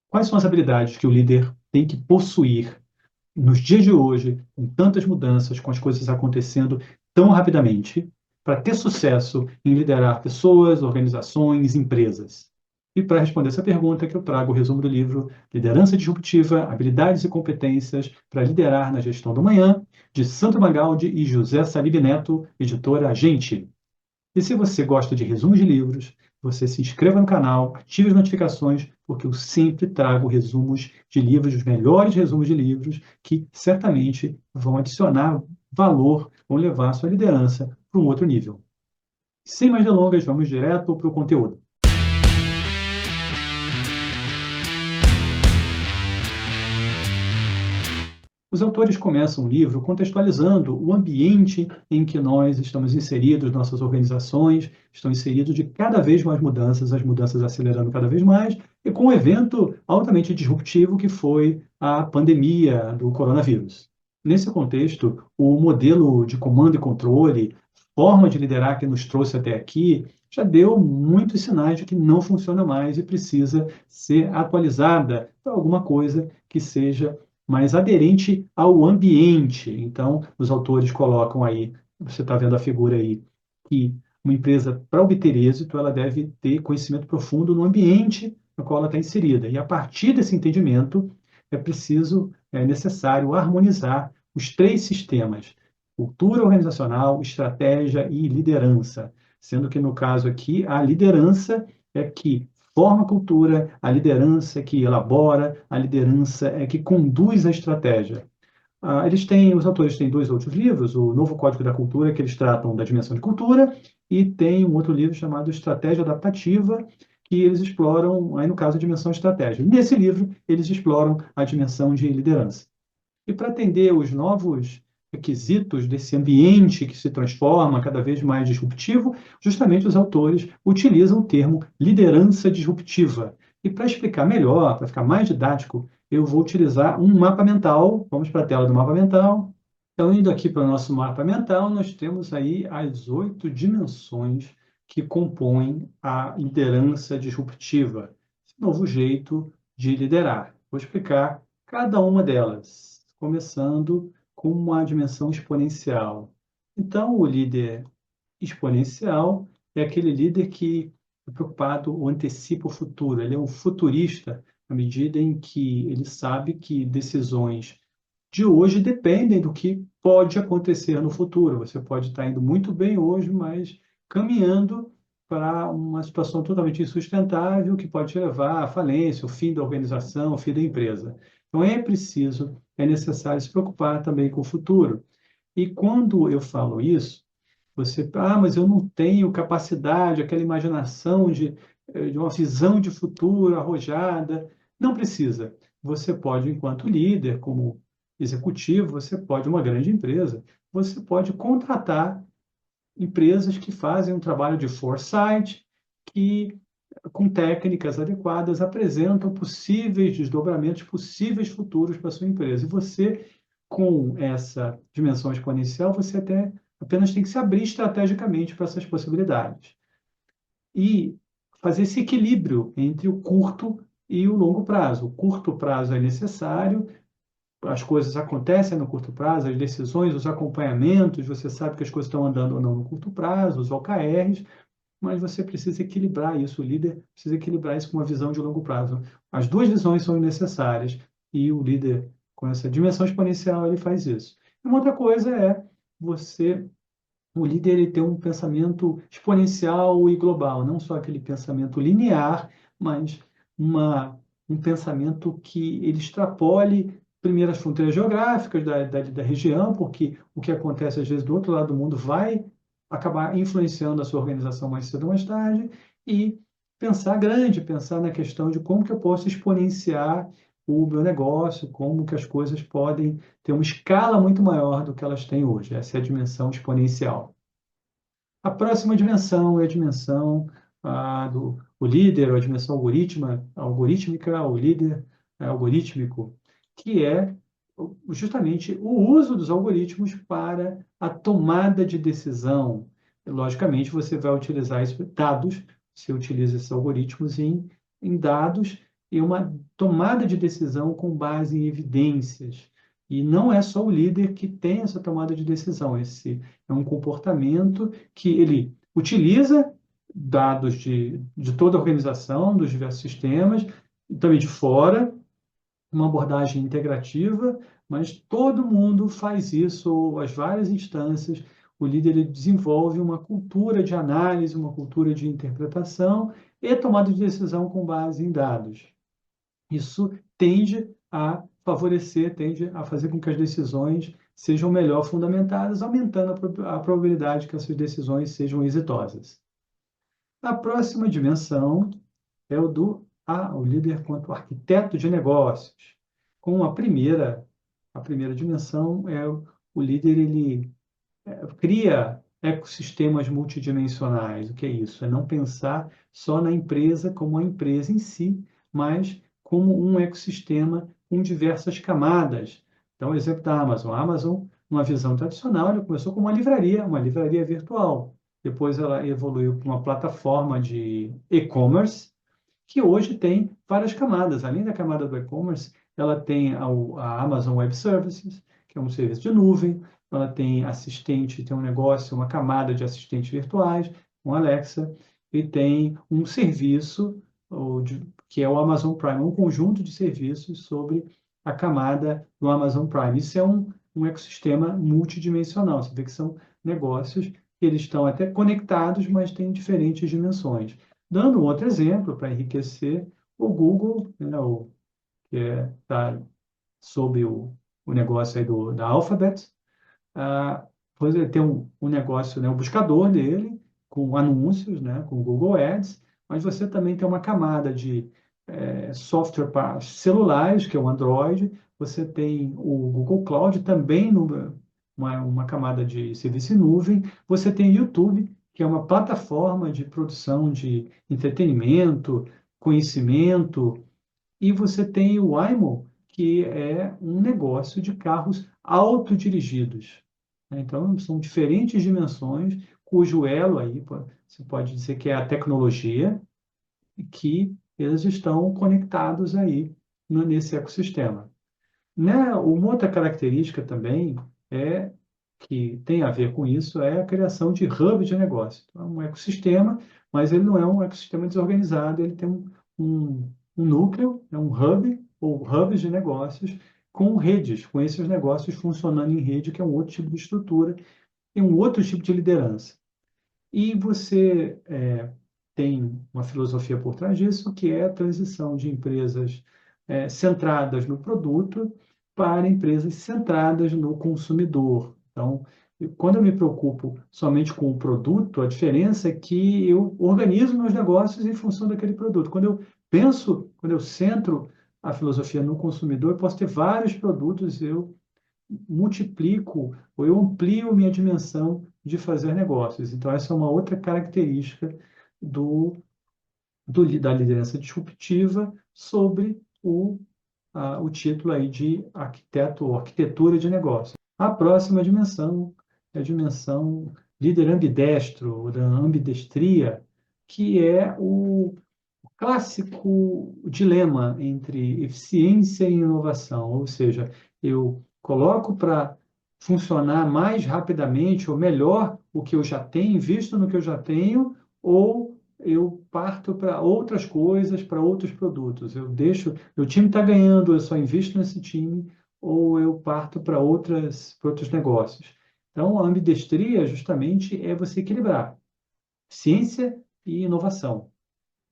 Quais são as habilidades que o líder tem que possuir nos dias de hoje, com tantas mudanças, com as coisas acontecendo tão rapidamente, para ter sucesso em liderar pessoas, organizações, empresas? E para responder essa pergunta, que eu trago o resumo do livro Liderança Disruptiva, Habilidades e Competências para Liderar na Gestão do Manhã, de Sandro Magaldi e José Salib Neto, editora Gente. E se você gosta de resumos de livros, você se inscreva no canal, ative as notificações, porque eu sempre trago resumos de livros, os melhores resumos de livros, que certamente vão adicionar valor, vão levar a sua liderança para um outro nível. Sem mais delongas, vamos direto para o conteúdo. Os autores começam o livro contextualizando o ambiente em que nós estamos inseridos, nossas organizações estão inseridas de cada vez mais mudanças, as mudanças acelerando cada vez mais, e com um evento altamente disruptivo que foi a pandemia do coronavírus. Nesse contexto, o modelo de comando e controle, forma de liderar que nos trouxe até aqui, já deu muitos sinais de que não funciona mais e precisa ser atualizada para alguma coisa que seja mais aderente ao ambiente. Então, os autores colocam aí, você está vendo a figura aí, que uma empresa, para obter êxito, ela deve ter conhecimento profundo no ambiente no qual ela está inserida. E a partir desse entendimento, é necessário harmonizar os três sistemas: cultura organizacional, estratégia e liderança. Sendo que, no caso aqui, a liderança é que forma a cultura, a liderança é que elabora, a liderança é que conduz a estratégia. Os autores têm dois outros livros, o Novo Código da Cultura, que eles tratam da dimensão de cultura, e tem um outro livro chamado Estratégia Adaptativa, que eles exploram, aí no caso, a dimensão estratégia. Nesse livro, eles exploram a dimensão de liderança. E para atender os novos requisitos desse ambiente que se transforma cada vez mais disruptivo, justamente os autores utilizam o termo liderança disruptiva. E para explicar melhor, para ficar mais didático, eu vou utilizar um mapa mental. Vamos para a tela do mapa mental. Então, indo aqui para o nosso mapa mental, nós temos aí as 8 dimensões que compõem a liderança disruptiva, esse novo jeito de liderar. Vou explicar cada uma delas, começando com uma dimensão exponencial. Então, o líder exponencial é aquele líder que é preocupado ou antecipa o futuro. Ele é um futurista à medida em que ele sabe que decisões de hoje dependem do que pode acontecer no futuro. Você pode estar indo muito bem hoje, mas caminhando para uma situação totalmente insustentável que pode te levar à falência, ao fim da organização, ao fim da empresa. Então é necessário se preocupar também com o futuro. E quando eu falo isso, mas eu não tenho capacidade, aquela imaginação de uma visão de futuro arrojada. Não precisa. Você pode, enquanto líder, como executivo, você pode, uma grande empresa, você pode contratar empresas que fazem um trabalho de foresight, que, com técnicas adequadas, apresentam possíveis desdobramentos, possíveis futuros para a sua empresa. E você, com essa dimensão exponencial, você apenas tem que se abrir estrategicamente para essas possibilidades. E fazer esse equilíbrio entre o curto e o longo prazo. O curto prazo é necessário, as coisas acontecem no curto prazo, as decisões, os acompanhamentos, você sabe que as coisas estão andando ou não no curto prazo, os OKRs, mas você precisa equilibrar isso, o líder precisa equilibrar isso com uma visão de longo prazo. As duas visões são necessárias e o líder, com essa dimensão exponencial, ele faz isso. E uma outra coisa é você, o líder, ele ter um pensamento exponencial e global, não só aquele pensamento linear, mas um pensamento que ele extrapole primeiro as fronteiras geográficas da região, porque o que acontece às vezes do outro lado do mundo vai acabar influenciando a sua organização mais cedo ou mais tarde, e pensar grande, pensar na questão de como que eu posso exponenciar o meu negócio, como que as coisas podem ter uma escala muito maior do que elas têm hoje. Essa é a dimensão exponencial. A próxima dimensão é a dimensão do o líder, ou a dimensão algorítmica, o líder algorítmico, que é justamente o uso dos algoritmos para a tomada de decisão. Logicamente, você vai utilizar dados, você utiliza esses algoritmos em dados e uma tomada de decisão com base em evidências. E não é só o líder que tem essa tomada de decisão, esse é um comportamento que ele utiliza dados de toda a organização, dos diversos sistemas, e também de fora, uma abordagem integrativa, mas todo mundo faz isso, as várias instâncias. O líder ele desenvolve uma cultura de análise, uma cultura de interpretação e tomada de decisão com base em dados. Isso tende a favorecer, tende a fazer com que as decisões sejam melhor fundamentadas, aumentando a probabilidade que essas decisões sejam exitosas. A próxima dimensão é o líder quanto arquiteto de negócios. Com a primeira dimensão é o líder, ele cria ecossistemas multidimensionais. O que é isso? É não pensar só na empresa como a empresa em si, mas como um ecossistema com diversas camadas. Então, o exemplo da Amazon. A Amazon, numa visão tradicional, ela começou como uma livraria virtual. Depois ela evoluiu para uma plataforma de e-commerce, que hoje tem várias camadas. Além da camada do e-commerce, ela tem a Amazon Web Services, que é um serviço de nuvem, ela tem assistente, tem um negócio, uma camada de assistentes virtuais, com Alexa, e tem um serviço que é o Amazon Prime, um conjunto de serviços sobre a camada do Amazon Prime. Isso é um ecossistema multidimensional. Você vê que são negócios que eles estão até conectados, mas têm diferentes dimensões. Dando um outro exemplo para enriquecer, o Google, né, que está sob o negócio aí da Alphabet, pois ele tem um negócio, né, o buscador dele, com anúncios, né, com o Google Ads, mas você também tem uma camada de software para celulares, que é o Android, você tem o Google Cloud também uma camada de serviço em nuvem, você tem o YouTube, que é uma plataforma de produção de entretenimento, conhecimento, e você tem o Waymo, que é um negócio de carros autodirigidos. Né? Então, são diferentes dimensões, cujo elo aí, você pode dizer que é a tecnologia, que eles estão conectados aí nesse ecossistema. Né? Uma outra característica também é que tem a ver com isso é a criação de hubs de negócio. Então, é um ecossistema, mas ele não é um ecossistema desorganizado, ele tem um núcleo, é um hub ou hubs de negócios com redes, com esses negócios funcionando em rede, que é um outro tipo de estrutura e um outro tipo de liderança. E você tem uma filosofia por trás disso, que é a transição de empresas centradas no produto para empresas centradas no consumidor. Então, quando eu me preocupo somente com o produto, a diferença é que eu organizo meus negócios em função daquele produto. Quando eu centro a filosofia no consumidor, eu posso ter vários produtos, eu multiplico ou eu amplio minha dimensão de fazer negócios. Então, essa é uma outra característica da liderança disruptiva sobre o título aí de arquiteto ou arquitetura de negócio. A próxima dimensão é a dimensão líder ambidestro, ou da ambidestria, que é o clássico dilema entre eficiência e inovação, ou seja, eu coloco para funcionar mais rapidamente ou melhor o que eu já tenho, invisto no que eu já tenho, ou eu parto para outras coisas, para outros produtos. Eu deixo, meu time está ganhando, eu só invisto nesse time, ou eu parto para outros negócios. Então, a ambidestria justamente é você equilibrar ciência e inovação.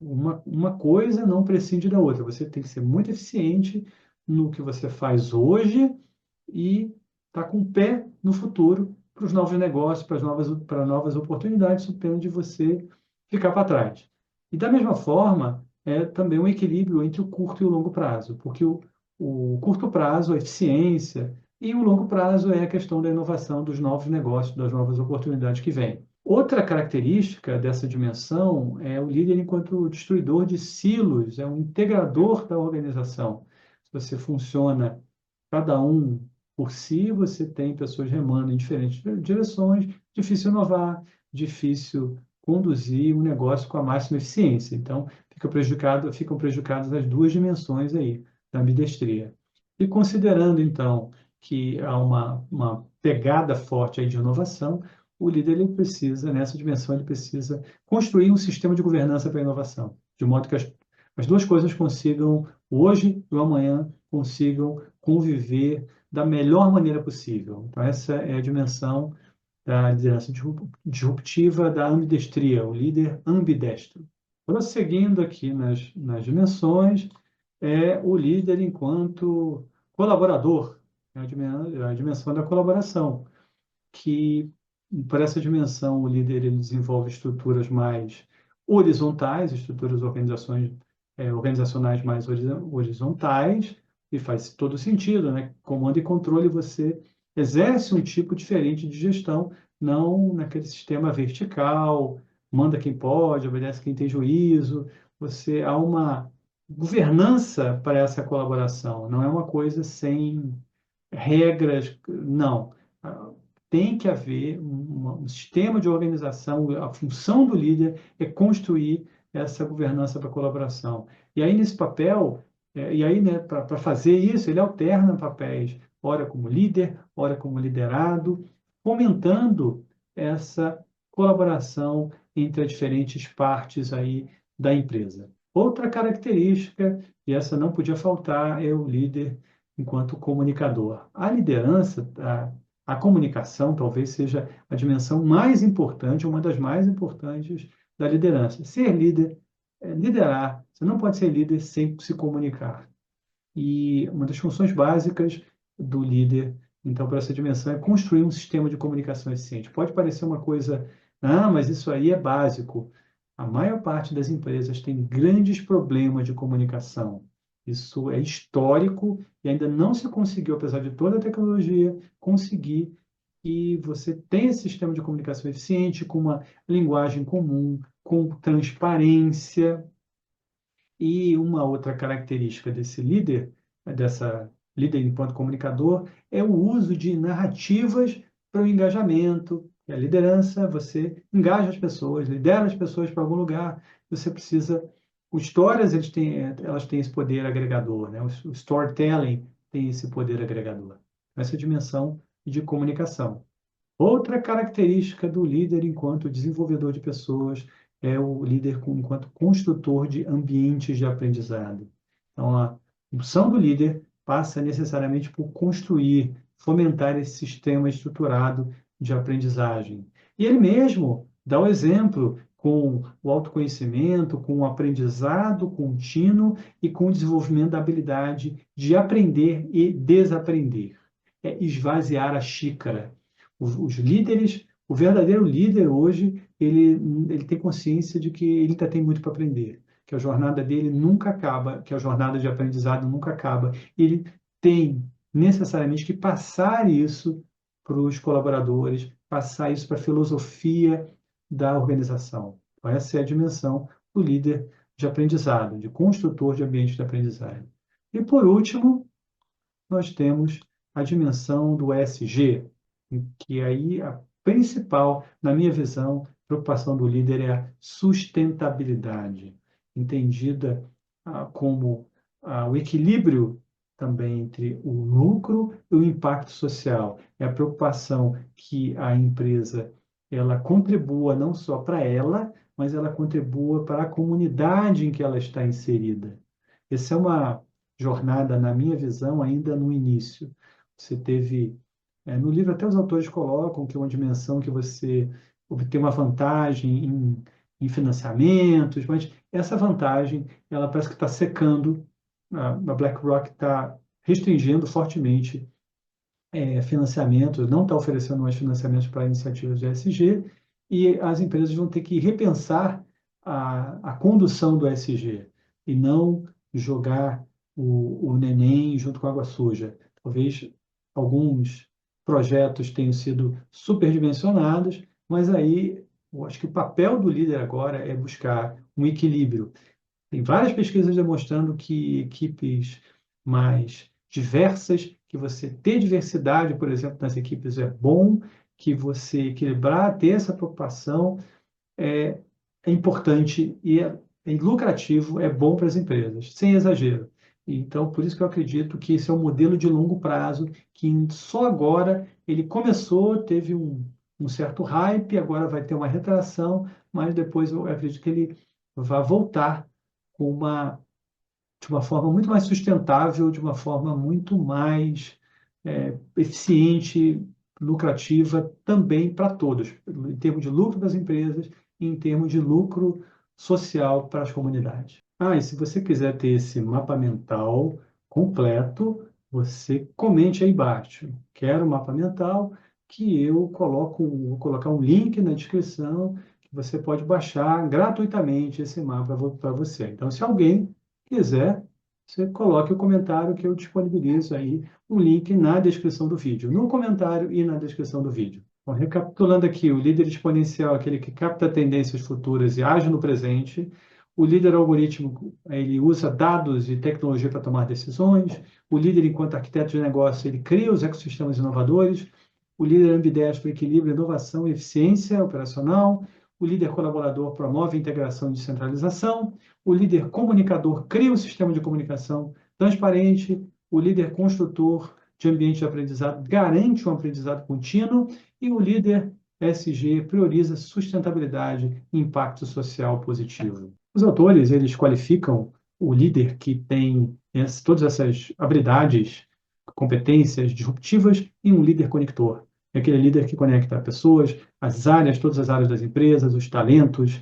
Uma coisa não prescinde da outra. Você tem que ser muito eficiente no que você faz hoje e estar com o pé no futuro para os novos negócios, para novas oportunidades, sob pena de você ficar para trás. E da mesma forma, é também um equilíbrio entre o curto e o longo prazo, porque o curto prazo, a eficiência, e o longo prazo é a questão da inovação, dos novos negócios, das novas oportunidades que vêm. Outra característica dessa dimensão é o líder enquanto destruidor de silos, é um integrador da organização. Se você funciona cada um por si, você tem pessoas remando em diferentes direções, difícil inovar, difícil conduzir o negócio com a máxima eficiência. Então, ficam prejudicadas as duas dimensões aí da ambidestria. E considerando, então, que há uma pegada forte aí de inovação, o líder ele precisa, nessa dimensão, ele precisa construir um sistema de governança para a inovação, de modo que as duas coisas consigam, hoje e amanhã, consigam conviver da melhor maneira possível. Então, essa é a dimensão da liderança disruptiva da ambidestria, o líder ambidestro. Prosseguindo aqui nas dimensões, é o líder enquanto colaborador, é a dimensão da colaboração, que, por essa dimensão, o líder ele desenvolve estruturas mais horizontais, estruturas organizacionais mais horizontais, e faz todo sentido, né? Comando e controle, você exerce um tipo diferente de gestão, não naquele sistema vertical, manda quem pode, obedece quem tem juízo. Há uma governança para essa colaboração, não é uma coisa sem regras, não. Tem que haver um sistema de organização, a função do líder é construir essa governança para colaboração. E aí, nesse papel, né, para fazer isso, ele alterna papéis, ora como líder, ora como liderado, fomentando essa colaboração entre as diferentes partes aí da empresa. Outra característica, e essa não podia faltar, é o líder enquanto comunicador. A liderança, a comunicação talvez seja a dimensão mais importante, uma das mais importantes da liderança. Ser líder, liderar, você não pode ser líder sem se comunicar. E uma das funções básicas do líder, então, para essa dimensão, é construir um sistema de comunicação eficiente. Pode parecer uma coisa, mas isso aí é básico. A maior parte das empresas tem grandes problemas de comunicação. Isso é histórico e ainda não se conseguiu, apesar de toda a tecnologia, conseguir que você tenha esse sistema de comunicação eficiente, com uma linguagem comum, com transparência. E uma outra característica desse líder, dessa líder enquanto comunicador, é o uso de narrativas para o engajamento. E a liderança, você engaja as pessoas, lidera as pessoas para algum lugar. Você precisa. Os histórias, elas têm esse poder agregador, né? O storytelling tem esse poder agregador. Essa dimensão de comunicação. Outra característica do líder enquanto desenvolvedor de pessoas é o líder enquanto construtor de ambientes de aprendizado. Então, a função do líder passa necessariamente por construir, fomentar esse sistema estruturado de aprendizagem. E ele mesmo dá o exemplo com o autoconhecimento, com o aprendizado contínuo e com o desenvolvimento da habilidade de aprender e desaprender. É esvaziar a xícara. Os líderes, o verdadeiro líder hoje, ele tem consciência de que ele ainda tem muito para aprender, que a jornada dele nunca acaba, que a jornada de aprendizado nunca acaba. Ele tem necessariamente que passar isso para os colaboradores, passar isso para a filosofia da organização. Então, essa é a dimensão do líder de aprendizado, de construtor de ambiente de aprendizagem. E, por último, nós temos a dimensão do ESG, que aí a principal, na minha visão, preocupação do líder é a sustentabilidade, entendida como o equilíbrio também entre o lucro e o impacto social. É a preocupação que a empresa ela contribua não só para ela, mas ela contribua para a comunidade em que ela está inserida. Essa é uma jornada, na minha visão, ainda no início. Você teve no livro, até os autores colocam que é uma dimensão que você obtém uma vantagem em financiamentos, mas essa vantagem, ela parece que está secando. A BlackRock está restringindo fortemente financiamentos, não está oferecendo mais financiamentos para iniciativas de ESG, e as empresas vão ter que repensar a condução do ESG e não jogar o neném junto com a água suja. Talvez alguns projetos tenham sido superdimensionados, mas aí eu acho que o papel do líder agora é buscar um equilíbrio. Tem várias pesquisas demonstrando que equipes mais diversas, que você ter diversidade, por exemplo, nas equipes é bom, que você equilibrar, ter essa preocupação é, é importante e é lucrativo, é bom para as empresas, sem exagero. Então, por isso que eu acredito que esse é um modelo de longo prazo, que só agora ele começou, teve um certo hype, agora vai ter uma retração, mas depois eu acredito que ele vai voltar com de uma forma muito mais sustentável, de uma forma muito mais eficiente, lucrativa também para todos, em termos de lucro das empresas e em termos de lucro social para as comunidades. Ah, e se você quiser ter esse mapa mental completo, você comente aí embaixo. Quero um mapa mental que eu vou colocar um link na descrição que você pode baixar gratuitamente esse mapa para você. Então, se alguém quiser, você coloque o comentário que eu disponibilizo aí o link na descrição do vídeo, no comentário e na descrição do vídeo. Bom, recapitulando aqui, o líder exponencial é aquele que capta tendências futuras e age no presente. O líder algorítmico, ele usa dados e tecnologia para tomar decisões. O líder, enquanto arquiteto de negócio, ele cria os ecossistemas inovadores. O líder ambidestro equilibra inovação e eficiência operacional. O líder colaborador promove a integração e descentralização. O líder comunicador cria um sistema de comunicação transparente. O líder construtor de ambiente de aprendizado garante um aprendizado contínuo. E o líder SG prioriza sustentabilidade e impacto social positivo. Os autores, eles qualificam o líder que tem todas essas habilidades, competências disruptivas em um líder conector. É aquele líder que conecta pessoas, as áreas, todas as áreas das empresas, os talentos,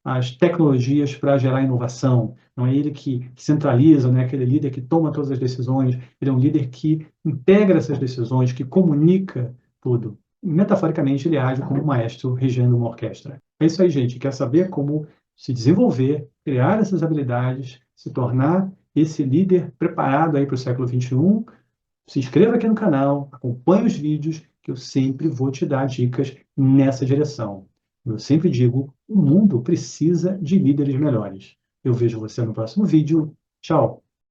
as tecnologias para gerar inovação. Não é ele que centraliza, não é aquele líder que toma todas as decisões, ele é um líder que integra essas decisões, que comunica tudo. Metaforicamente, ele age como um maestro regendo uma orquestra. É isso aí, gente. Quer saber como se desenvolver, criar essas habilidades, se tornar esse líder preparado aí para o século XXI? Se inscreva aqui no canal, acompanhe os vídeos, que eu sempre vou te dar dicas nessa direção. Eu sempre digo, o mundo precisa de líderes melhores. Eu vejo você no próximo vídeo. Tchau!